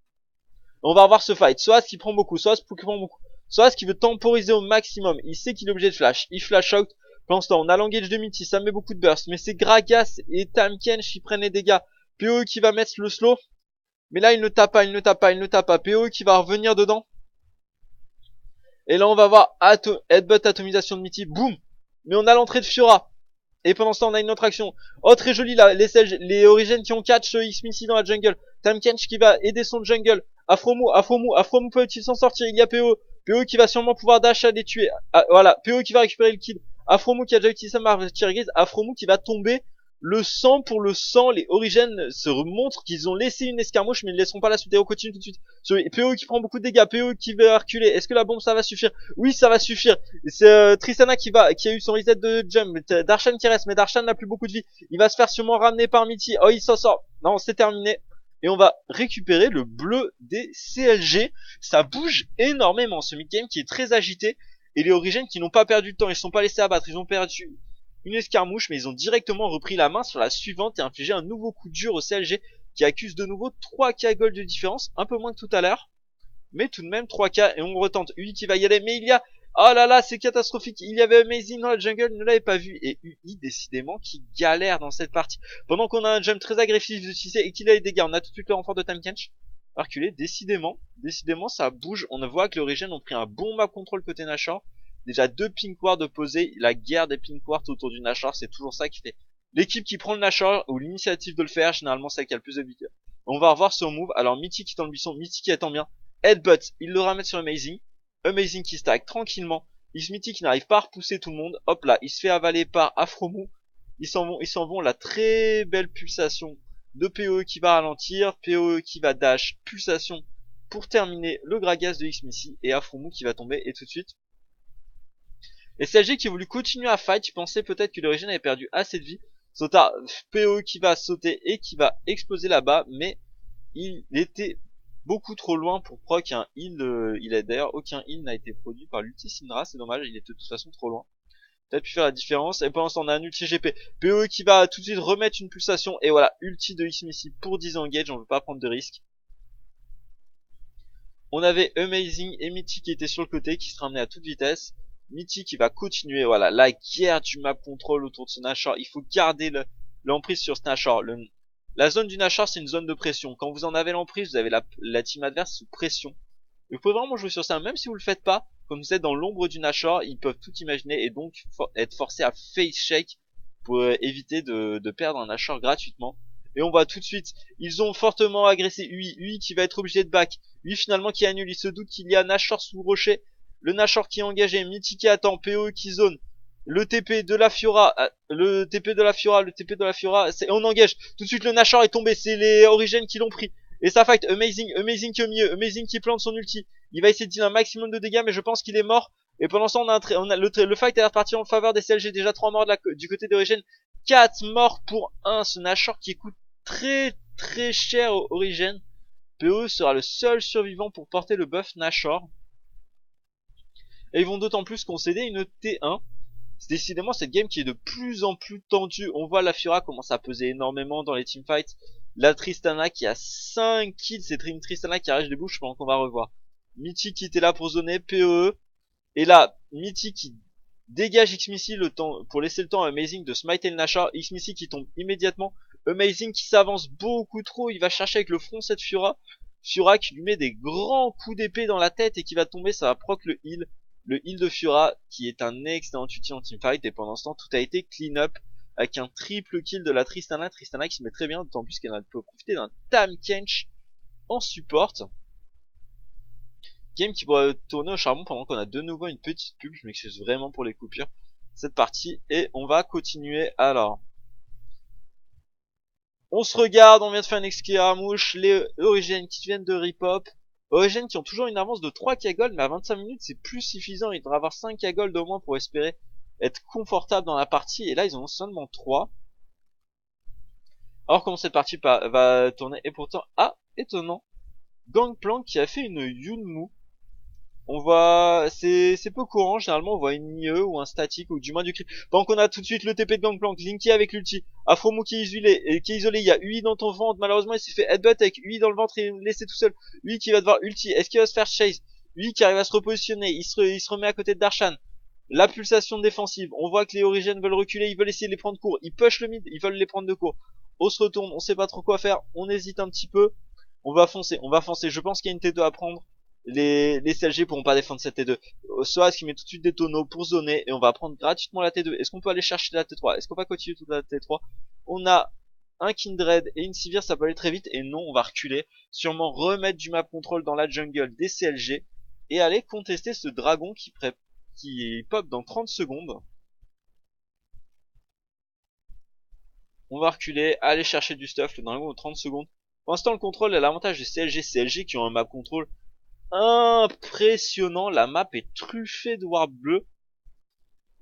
On va revoir ce fight. Soaz qui prend beaucoup. Soaz qui veut temporiser au maximum. Il sait qu'il est obligé de flash. Il flash out. Pendant ce temps, on a l'engage de Mitty. Ça met beaucoup de burst. Mais c'est Gragas et Tamkench qui prennent les dégâts. PoE qui va mettre le slow. Mais là, il ne tape pas. PoE qui va revenir dedans. Et là, on va voir headbutt atomisation de Mitty. Boum. Mais on a l'entrée de Fiora. Et pendant ce temps, on a une autre action. Oh, très joli, là, les origines qui ont catch X-Missy dans la jungle. Tamkench qui va aider son jungle. Afromu peut-il s'en sortir? Il y a PO. PO qui va sûrement pouvoir dash à les tuer. Ah, voilà, PO qui va récupérer le kill. Afromu qui a déjà utilisé sa marque Tirgriz. Afromu qui va tomber. Le sang pour le sang, les origines se montrent qu'ils ont laissé une escarmouche, mais ils ne laisseront pas la suite. Et on continue tout de suite. PO qui prend beaucoup de dégâts. PO qui va reculer. Est-ce que la bombe ça va suffire? Oui, ça va suffire. C'est Tristana qui a eu son reset de jump. Darshan qui reste, mais Darshan n'a plus beaucoup de vie. Il va se faire sûrement ramener par Mitty. Oh, il s'en sort. Non, c'est terminé. Et on va récupérer le bleu des CLG. Ça bouge énormément ce mid-game qui est très agité. Et les origines qui n'ont pas perdu de temps, ils ne sont pas laissés abattre. Ils ont perdu une escarmouche, mais ils ont directement repris la main sur la suivante et infligé un nouveau coup dur au CLG qui accuse de nouveau 3K gold de différence. Un peu moins que tout à l'heure. Mais tout de même 3K et on retente. UI qui va y aller. Mais il y a... Oh là là, c'est catastrophique. Il y avait Amazing dans la jungle, ne l'avait pas vu. Et UI, décidément, qui galère dans cette partie. Pendant qu'on a un jump très agressif de Cissé et qu'il a les dégâts, on a tout de suite le renfort de Tamkench. Reculé, décidément, ça bouge. On voit que les origines ont pris un bon map control côté Nashor. Déjà 2 pink wards opposés. La guerre des pink wards autour du Nashor, c'est toujours ça qui fait. L'équipe qui prend le Nashor, ou l'initiative de le faire, généralement c'est celle qui a le plus de buts. On va revoir son move. Alors Mitty qui est dans le buisson, Mitty qui attend bien. Headbutt, il le ramène sur Amazing. Amazing qui stack tranquillement. X-Mitty qui n'arrive pas à repousser tout le monde. Hop là, il se fait avaler par Afromu. Ils s'en vont. La très belle pulsation de PoE qui va ralentir. PoE qui va dash. Pulsation pour terminer le Gragas de X-Missy. Et Afromu qui va tomber. Et tout de suite. Et CLG qui a voulu continuer à fight. Je pensais peut-être que l'origine avait perdu assez de vie. Sota, PoE qui va sauter et qui va exploser là-bas. Mais il était beaucoup trop loin pour proc un heal. Il a d'ailleurs aucun heal n'a été produit par l'ulti Syndra, c'est dommage, il était de toute façon trop loin. Peut-être pu faire la différence. Et pendant ce temps on a un ulti GP. PoE qui va tout de suite remettre une pulsation. Et voilà, ulti de X-Missy pour disengage, on veut pas prendre de risques. On avait Amazing et Mitty qui étaient sur le côté, qui se ramenaient à toute vitesse. Mythic qui va continuer, voilà, la guerre du map control autour de ce Nashor. Il faut garder l'emprise sur ce Nashor. La zone du Nashor, c'est une zone de pression. Quand vous en avez l'emprise, vous avez la team adverse sous pression. Vous pouvez vraiment jouer sur ça, même si vous le faites pas. Comme vous êtes dans l'ombre du Nashor, ils peuvent tout imaginer et donc être forcés à face shake pour éviter de perdre un Nashor gratuitement. Et on voit tout de suite, ils ont fortement agressé UI. UI qui va être obligé de back. UI finalement qui annule, il se doute qu'il y a Nashor sous rocher. Le Nashor qui est engagé, Mythic qui attend, PoE qui zone. Le TP de la Fiora, le TP de la Fiora, on engage. Tout de suite le Nashor est tombé, c'est les Origines qui l'ont pris. Et ça fight, Amazing qui est au milieu, Amazing qui plante son ulti. Il va essayer de dealer un maximum de dégâts, mais je pense qu'il est mort. Et pendant ce temps, le fight est reparti en faveur des CLG. Déjà 3 morts du côté d'Origine. 4 morts pour 1. Ce Nashor qui coûte très très cher aux Origines. PoE sera le seul survivant pour porter le buff Nashor. Et ils vont d'autant plus concéder une T1. C'est décidément cette game qui est de plus en plus tendue. On voit la Fiora commence à peser énormément dans les teamfights. La Tristana qui a 5 kills. C'est une Tristana qui arrache des bouches pendant qu'on va revoir. Mythic qui était là pour zoner, PoE. Et là, Mythic qui dégage X-Missile le temps, pour laisser le temps à Amazing de smiter le Nashor. X-Missile qui tombe immédiatement. Amazing qui s'avance beaucoup trop. Il va chercher avec le front cette Fiora. Fiora qui lui met des grands coups d'épée dans la tête et qui va tomber. Ça va proc le heal. Le heal de Fiora qui est un excellent outil en teamfight. Et pendant ce temps, tout a été clean up avec un triple kill de la Tristana. Tristana qui se met très bien, d'autant plus qu'elle peut profiter d'un Tahm Kench en support. Game qui pourrait tourner au charbon pendant qu'on a de nouveau une petite pub. Je m'excuse vraiment pour les coupures. Cette partie. Et on va continuer alors. On se regarde, on vient de faire une escaramouche. Les Origines qui viennent de rip-hop. Origines qui ont toujours une avance de 3 K-Gold, mais à 25 minutes c'est plus suffisant. Il devrait avoir 5 K-Gold au moins pour espérer être confortable dans la partie. Et là ils en ont seulement 3. Alors comment cette partie va tourner. Et pourtant, étonnant, Gangplank qui a fait une Yunmu. On voit, c'est peu courant, généralement on voit une IE ou un statique ou du moins du crit. Pendant qu'on a tout de suite le TP de Gangplank, Linky avec l'ulti, Afromu qui est isolé, il y a UI dans ton ventre, malheureusement il s'est fait headbutt avec UI dans le ventre et laissé tout seul. UI qui va devoir ulti, est-ce qu'il va se faire chase? UI qui arrive à se repositionner, il se remet à côté de Darshan. La pulsation défensive, on voit que les Origines veulent reculer, ils veulent essayer de les prendre court, ils push le mid, ils veulent les prendre de court. On se retourne, on sait pas trop quoi faire, on hésite un petit peu, on va foncer, je pense qu'il y a une T2 à prendre. Les CLG pourront pas défendre cette T2. Soaz qui met tout de suite des tonneaux pour zoner et on va prendre gratuitement la T2. Est-ce qu'on peut aller chercher la T3? Est-ce qu'on va continuer toute la T3? On a un Kindred et une Sivir, ça peut aller très vite et non, on va reculer. Sûrement remettre du map control dans la jungle des CLG et aller contester ce dragon qui pop dans 30 secondes. On va reculer, aller chercher du stuff, le dragon dans 30 secondes. Pour l'instant, le contrôle a l'avantage des CLG qui ont un map control impressionnant. La map est truffée de warp bleu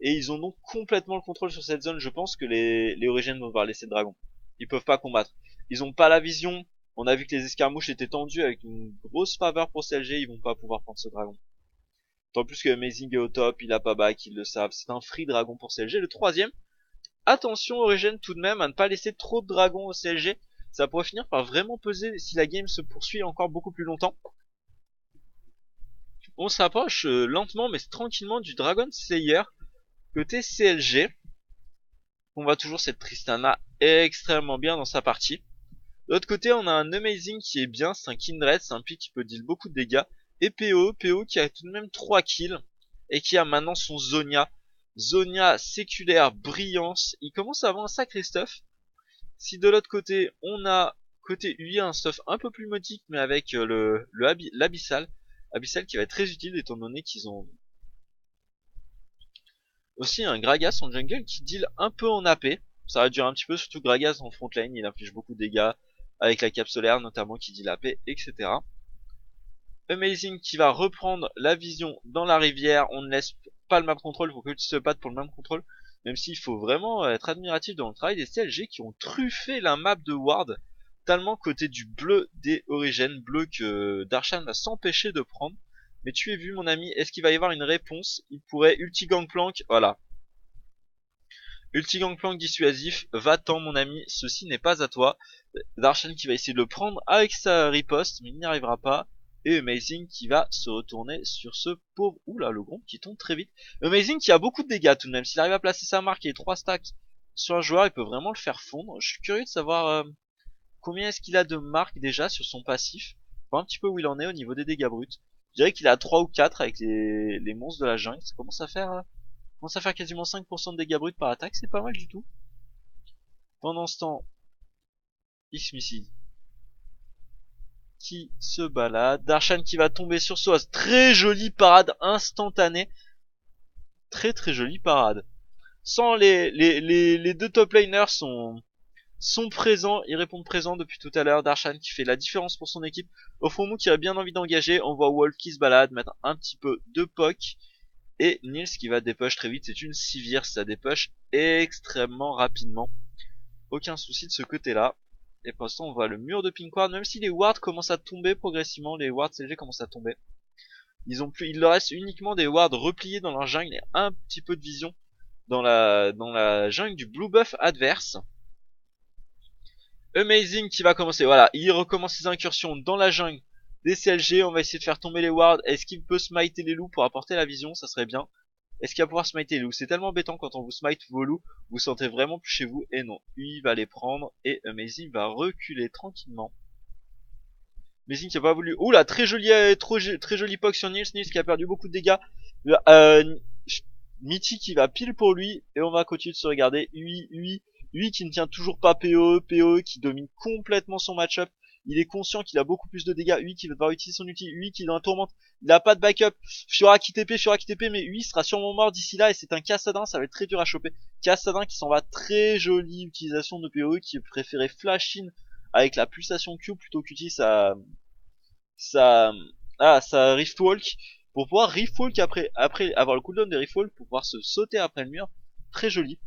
et ils ont donc complètement le contrôle sur cette zone. Je pense que les Origines vont devoir laisser le dragon. Ils peuvent pas combattre. Ils ont pas la vision. On a vu que les escarmouches étaient tendues avec une grosse faveur pour CLG. Ils vont pas pouvoir prendre ce dragon. Tant plus que Amazing est au top, il a pas back, ils le savent. C'est un free dragon pour CLG. Le troisième, attention Origine tout de même à ne pas laisser trop de dragons au CLG. Ça pourrait finir par vraiment peser si la game se poursuit encore beaucoup plus longtemps. On s'approche lentement mais tranquillement du Dragon Slayer côté CLG. On voit toujours cette Tristana extrêmement bien dans sa partie. De l'autre côté, on a un Amazing qui est bien, c'est un Kindred, c'est un pick qui peut deal beaucoup de dégâts. Et PO qui a tout de même 3 kills et qui a maintenant son Zonia. Zonia séculaire, brillance. Il commence à avoir un sacré stuff. Si de l'autre côté, on a côté UI un stuff un peu plus modique mais avec l'Abyssal. Abyssal qui va être très utile étant donné qu'ils ont aussi un Gragas en jungle qui deal un peu en AP. Ça va durer un petit peu, surtout Gragas en front lane, il inflige beaucoup de dégâts avec la cape solaire notamment qui deal AP, etc. Amazing qui va reprendre la vision dans la rivière, on ne laisse pas le map control, il faut que tu se battes pour le map control. Même s'il faut vraiment être admiratif dans le travail des CLG qui ont truffé la map de Ward, tellement côté du bleu des Origines, bleu que Darshan va s'empêcher de prendre. Mais tu es vu mon ami, est-ce qu'il va y avoir une réponse? Il pourrait ulti Gangplank, voilà. Ulti Gangplank dissuasif, va-t'en mon ami, ceci n'est pas à toi. Darshan qui va essayer de le prendre avec sa riposte, mais il n'y arrivera pas. Et Amazing qui va se retourner sur ce pauvre... Oula, le groupe qui tombe très vite. Amazing qui a beaucoup de dégâts tout de même. S'il arrive à placer sa marque et 3 stacks sur un joueur, il peut vraiment le faire fondre. Je suis curieux de savoir combien est-ce qu'il a de marques déjà sur son passif. Voir un petit peu où il en est au niveau des dégâts bruts. Je dirais qu'il a 3 ou 4 avec les monstres de la jungle. Ça commence à faire quasiment 5% de dégâts bruts par attaque. C'est pas mal du tout. Pendant ce temps, Xmissy qui se balade. Darshan qui va tomber sur Soaz. Très jolie parade instantanée. Très très jolie parade. Sans les deux top laners sont présents, ils répondent présents depuis tout à l'heure. Darshan qui fait la différence pour son équipe. Ofomu qui a bien envie d'engager. On voit Wolf qui se balade, mettre un petit peu de poke. Et Nils qui va dépush très vite. C'est une Sivir, ça dépush extrêmement rapidement. Aucun souci de ce côté-là. Et pour l'instant, on voit le mur de pink ward, même si les wards commencent à tomber progressivement, les wards CLG commencent à tomber. Il leur reste uniquement des wards repliés dans leur jungle et un petit peu de vision dans la jungle du blue buff adverse. Amazing qui va commencer, voilà, il recommence ses incursions dans la jungle des CLG, on va essayer de faire tomber les wards. Est-ce qu'il peut smiter les loups pour apporter la vision? Ça serait bien. Est-ce qu'il va pouvoir smiter les loups? C'est tellement embêtant quand on vous smite vos loups, vous sentez vraiment plus chez vous, et non. Lui, il va les prendre, et Amazing va reculer tranquillement. Amazing qui a pas voulu... Oula, très joli poke sur Nils, Nils qui a perdu beaucoup de dégâts. Mitty qui va pile pour lui, et on va continuer de se regarder. Lui qui ne tient toujours pas PoE qui domine complètement son match-up. Il est conscient qu'il a beaucoup plus de dégâts. Lui qui va devoir utiliser son ulti. Lui qui est dans la tourmente. Il a pas de backup. Fiora qui TP, mais lui sera sûrement mort d'ici là. Et c'est un Kassadin, ça va être très dur à choper. Kassadin qui s'en va, très jolie utilisation de PoE, qui préférait flash in avec la pulsation Q plutôt qu'utiliser sa Riftwalk. Pour pouvoir Riftwalk après avoir le cooldown de Riftwalk, pour pouvoir se sauter après le mur. Très joli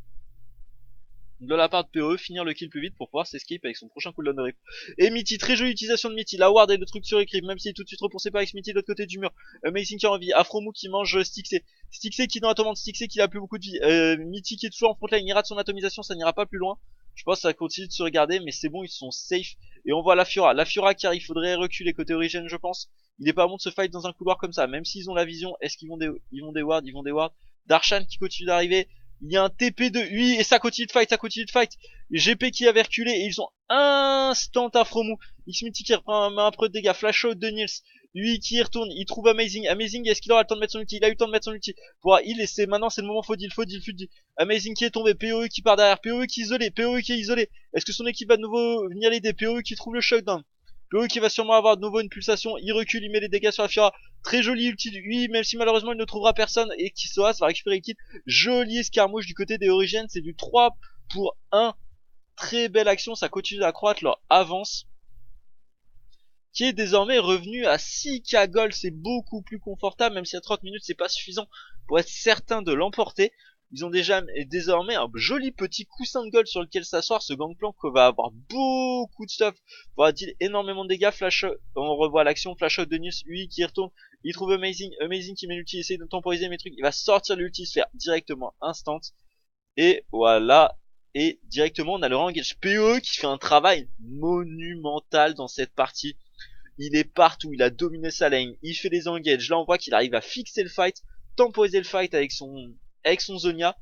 de la part de PoE, finir le kill plus vite pour pouvoir s'escape avec son prochain cooldown de rip. Et Mitty, très jolie utilisation de Mitty, la ward et le truc sur écrit, même s'il est tout de suite repoussé par Xmitty de l'autre côté du mur. Amazing qui a envie, Afromu qui mange Stixé, Stixé qui est dans la tourmente, Stixé qui a plus beaucoup de vie, Mitty qui est toujours en frontline, il rate son atomisation, ça n'ira pas plus loin. Je pense que ça continue de se regarder, mais c'est bon, ils sont safe. Et on voit la Fiora qui arrive, il faudrait reculer côté origine, je pense. Il est pas bon de se fight dans un couloir comme ça, même s'ils ont la vision, est-ce qu'ils vont des wards, Darshan qui continue d'arriver. Il y a un TP de UI et ça continue de fight. GP qui avait reculé et ils ont instant Afromu. Xmitty qui reprend un peu de dégâts. Flash out de Nils. UI qui y retourne. Il trouve Amazing. Est-ce qu'il aura le temps de mettre son ulti? Il a eu le temps de mettre son ulti. Pour il et maintenant c'est le moment Faudil. Amazing qui est tombé. PoE qui part derrière. PoE qui est isolé. Est-ce que son équipe va de nouveau venir l'aider? PoE qui trouve le shutdown. PoE qui va sûrement avoir de nouveau une pulsation. Il recule, il met les dégâts sur la Fiora. Très joli ulti de UI, même si malheureusement il ne trouvera personne et qui va récupérer le kill. Joli escarmouche du côté des Origins, c'est du 3 pour 1. Très belle action, ça continue d'accroître leur avance. Qui est désormais revenu à 6k gold, c'est beaucoup plus confortable, même si à 30 minutes c'est pas suffisant pour être certain de l'emporter. Ils ont déjà désormais un joli petit coussin de gold sur lequel s'asseoir. Ce gangplank va avoir beaucoup de stuff. Va dire énormément de dégâts. Flash, on revoit l'action flash out de Nils, lui qui retourne. Il trouve Amazing qui met l'ulti, essaye de temporiser mes trucs. Il va sortir l'ulti, se faire directement instant. Et voilà. Et directement on a le engage PoE qui fait un travail monumental dans cette partie. Il est partout, il a dominé sa lane, il fait des engages. Là on voit qu'il arrive à fixer le fight, temporiser le fight avec son Zonia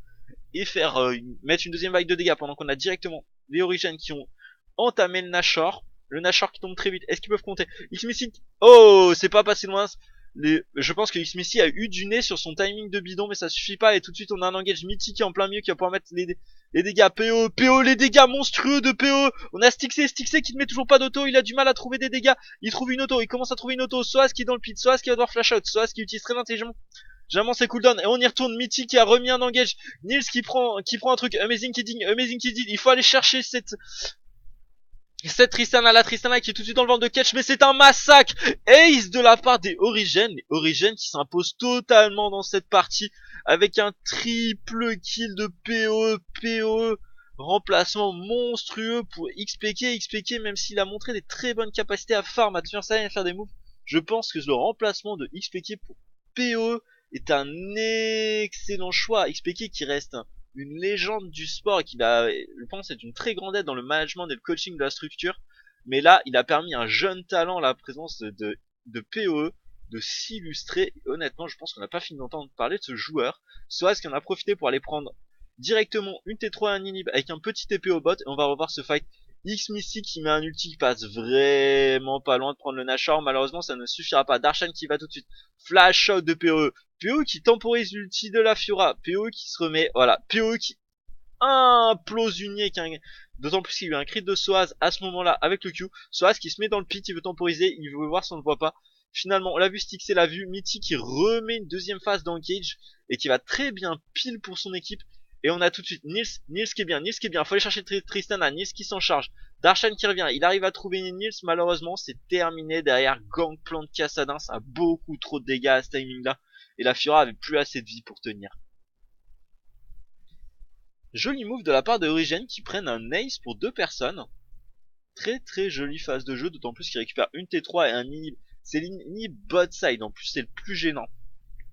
et faire mettre une deuxième vague de dégâts pendant qu'on a directement les Origins qui ont entamé le Nashor. Le Nashor qui tombe très vite. Est-ce qu'ils peuvent compter? Xmissy, oh, c'est pas passé loin. Je pense que Xmissy a eu du nez sur son timing de bidon, mais ça suffit pas. Et tout de suite, on a un engage Mitty qui est en plein milieu, qui va pouvoir mettre les dégâts. PO, les dégâts monstrueux de PO. On a Stixé qui ne met toujours pas d'auto. Il a du mal à trouver des dégâts. Il trouve une auto. Il commence à trouver une auto. Soaz qui est dans le pit. Soaz qui va devoir flash out. Soaz qui utilise très intelligemment. Généralement c'est cooldown. Et on y retourne. Mitty qui a remis un engage. Nils qui prend un truc. Amazing qui dit. Il faut aller chercher cette Tristana, la Tristana qui est tout de suite dans le ventre de Ketch, mais c'est un massacre. Ace de la part des Origins. Les Origins qui s'imposent totalement dans cette partie avec un triple kill de PoE, remplacement monstrueux pour XPK, même s'il a montré des très bonnes capacités à farm, à tenir sa ligne, à faire des moves. Je pense que le remplacement de XPK pour PoE est un excellent choix. XPK qui reste une légende du sport et qui va, je pense, être une très grande aide dans le management et le coaching de la structure. Mais là, il a permis à un jeune talent la présence de de PoE de s'illustrer. Honnêtement, je pense qu'on n'a pas fini d'entendre parler de ce joueur. Soaz qui en a profité pour aller prendre directement une T3 et un inhib avec un petit TP au bot. Et on va revoir ce fight. X Mystique qui met un ulti qui passe vraiment pas loin de prendre le Nashor. Malheureusement, ça ne suffira pas. Darshan qui va tout de suite. Flash shot de PoE. PoE qui temporise l'ulti de la Fiora. PoE qui se remet. Voilà. PoE qui implose Unique. D'autant plus qu'il y a eu un crit de Soaz à ce moment-là avec le Q. Soaz qui se met dans le pit. Il veut temporiser. Il veut voir si on ne voit pas. Finalement, on l'a vu Styx, l'a vu. Mitty qui remet une deuxième phase dans le cage. Et qui va très bien pile pour son équipe. Et on a tout de suite Nils qui est bien, faut aller chercher Tristana, Nils qui s'en charge, Darshan qui revient, il arrive à trouver Nils, malheureusement c'est terminé derrière Gangplank de Cassadin, ça a beaucoup trop de dégâts à ce timing là, et la Fiora avait plus assez de vie pour tenir. Joli move de la part de Origen qui prennent un ace pour 2 personnes, très très jolie phase de jeu, d'autant plus qu'il récupère une T3 et un inhib, c'est l'inhib bot side, en plus c'est le plus gênant.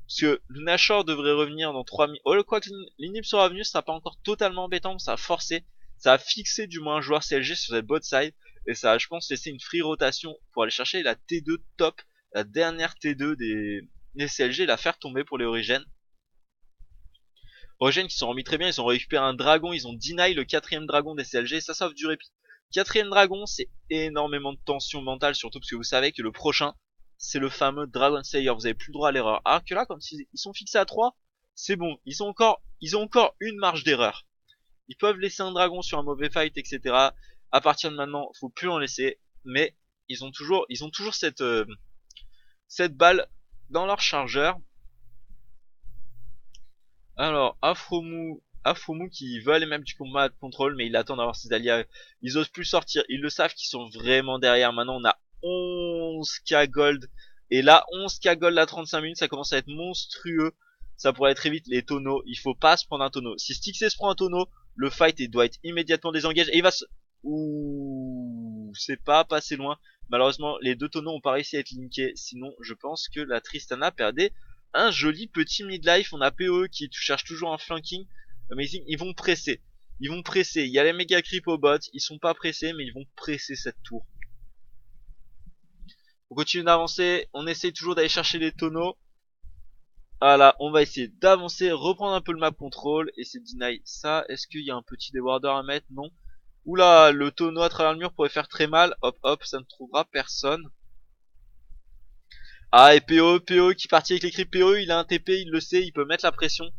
Parce que le Nashor devrait revenir dans 3 minutes. Oh, le quoi que l'inhib sera venu, ça sera pas encore totalement embêtant, mais ça a forcé. Ça a fixé du moins un joueur CLG sur cette bot side. Et ça a, je pense, laissé une free rotation pour aller chercher la T2 top. La dernière T2 des CLG, la faire tomber pour les Origènes. Origènes qui sont remis très bien, ils ont récupéré un dragon, ils ont deny le 4ème dragon des CLG, ça sauve du répit. 4ème dragon, c'est énormément de tension mentale, surtout parce que vous savez que le prochain, c'est le fameux Dragon Slayer, vous avez plus le droit à l'erreur. Alors que là, comme ils sont fixés à 3, c'est bon, ils ont encore une marge d'erreur. Ils peuvent laisser un dragon sur un mauvais fight, etc. À partir de maintenant, faut plus en laisser, mais ils ont toujours cette balle dans leur chargeur. Alors, Afromu qui veut aller même du combat de contrôle, mais il attend d'avoir ses alliés. Ils osent plus sortir, ils le savent qu'ils sont vraiment derrière. Maintenant, on a 11k gold. Et là, 11k gold à 35 minutes, ça commence à être monstrueux. Ça pourrait être très vite les tonneaux. Il faut pas se prendre un tonneau. Si Styx se prend un tonneau, le fight doit être immédiatement désengagé. Et il va se... Ouh, c'est pas passé loin. Malheureusement, les 2 tonneaux ont pas réussi à être linkés. Sinon, je pense que la Tristana perdait un joli petit midlife. On a PoE qui cherche toujours un flanking. Amazing, ils vont presser. Il y a les méga creep au bot. Ils sont pas pressés, mais ils vont presser cette tour. On continue d'avancer, on essaye toujours d'aller chercher les tonneaux. Voilà, on va essayer d'avancer, reprendre un peu le map control, et c'est deny ça. Est-ce qu'il y a un petit déwarder à mettre? Non. Oula, le tonneau à travers le mur pourrait faire très mal. Hop hop, ça ne trouvera personne. Ah, et PO qui partit avec les creeps. PO, il a un TP, il le sait, il peut mettre la pression.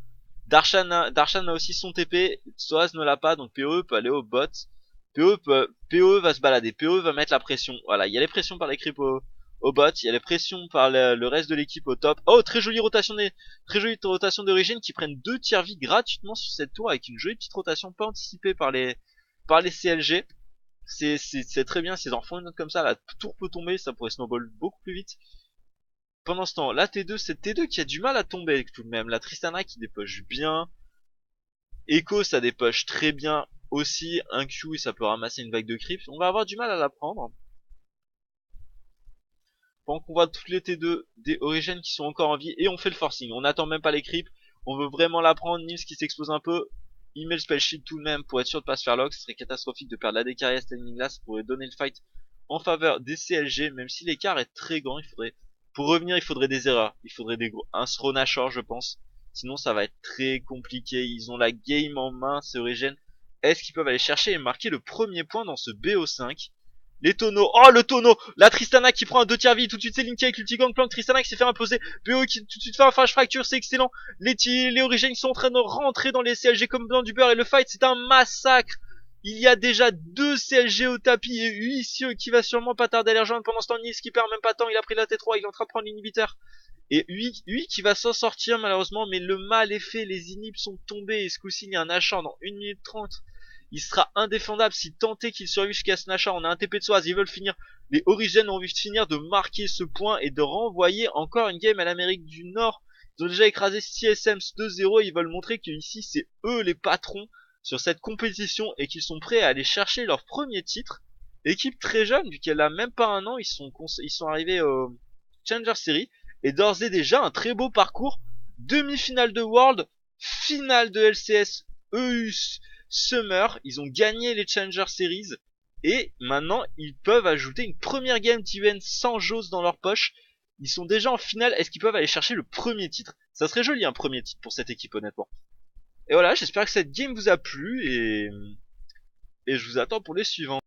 Darshan a aussi son TP, Soaz ne l'a pas, donc PO peut aller au bot. PO va se balader, PO va mettre la pression. Voilà, il y a les pressions par les creeps au bot, il y a les pressions par le reste de l'équipe au top. Oh, très jolie rotation d'origine qui prennent 2 tiers vie gratuitement sur cette tour avec une jolie petite rotation pas anticipée par les CLG. C'est très bien, s'ils en font une note comme ça, la tour peut tomber, ça pourrait snowball beaucoup plus vite. Pendant ce temps, la T2, c'est T2 qui a du mal à tomber tout de même. La Tristana qui dépoche bien. Echo, ça dépoche très bien aussi. Un Q, ça peut ramasser une vague de creeps. On va avoir du mal à la prendre. Pendant qu'on voit toutes les T2 des Origènes qui sont encore en vie. Et on fait le forcing. On n'attend même pas les creeps. On veut vraiment la prendre. Nils qui s'expose un peu. Il met le spell shield tout de même pour être sûr de pas se faire lock. Ce serait catastrophique de perdre la décarrière à ce timing là. Ça pourrait donner le fight en faveur des CLG. Même si l'écart est très grand, pour revenir, il faudrait des erreurs. Il faudrait un throw Nashor, je pense. Sinon, ça va être très compliqué. Ils ont la game en main, ces Origènes. Est-ce qu'ils peuvent aller chercher et marquer le premier point dans ce BO5? Les tonneaux. Oh, le tonneau! La Tristana qui prend un 2 tiers vie. Tout de suite, c'est linké avec l'ulti Gangplank. Tristana qui s'est fait imposer. BO qui tout de suite fait un flash fracture. C'est excellent. Les Origènes sont en train de rentrer dans les CLG comme blanc du beurre. Et le fight, c'est un massacre. Il y a déjà 2 CLG au tapis et Huissieux qui va sûrement pas tarder à les rejoindre. Pendant ce temps, Nice qui perd même pas de temps, il a pris la T3, il est en train de prendre l'inhibiteur. Et Hui qui va s'en sortir malheureusement, mais le mal est fait, les inhibs sont tombés et ce coup-ci il y a un Nashor dans 1 minute 30. Il sera indéfendable si tenté qu'il survive jusqu'à ce Nashor. On a un TP de Soaz, ils veulent finir. Les Origènes ont envie de finir, de marquer ce point et de renvoyer encore une game à l'Amérique du Nord. Ils ont déjà écrasé CSM 2-0, ils veulent montrer que ici c'est eux les patrons sur cette compétition et qu'ils sont prêts à aller chercher leur premier titre. Équipe très jeune, vu qu'elle a même pas un an, ils sont arrivés au Challenger Series et d'ores et déjà un très beau parcours. Demi-finale de World, finale de LCS EUS Summer, ils ont gagné les Challenger Series et maintenant ils peuvent ajouter une première game d'event sans Jose dans leur poche Ils sont déjà en finale, est-ce qu'ils peuvent aller chercher le premier titre? Ça serait joli un premier titre pour cette équipe honnêtement. Et voilà, j'espère que cette game vous a plu et je vous attends pour les suivants.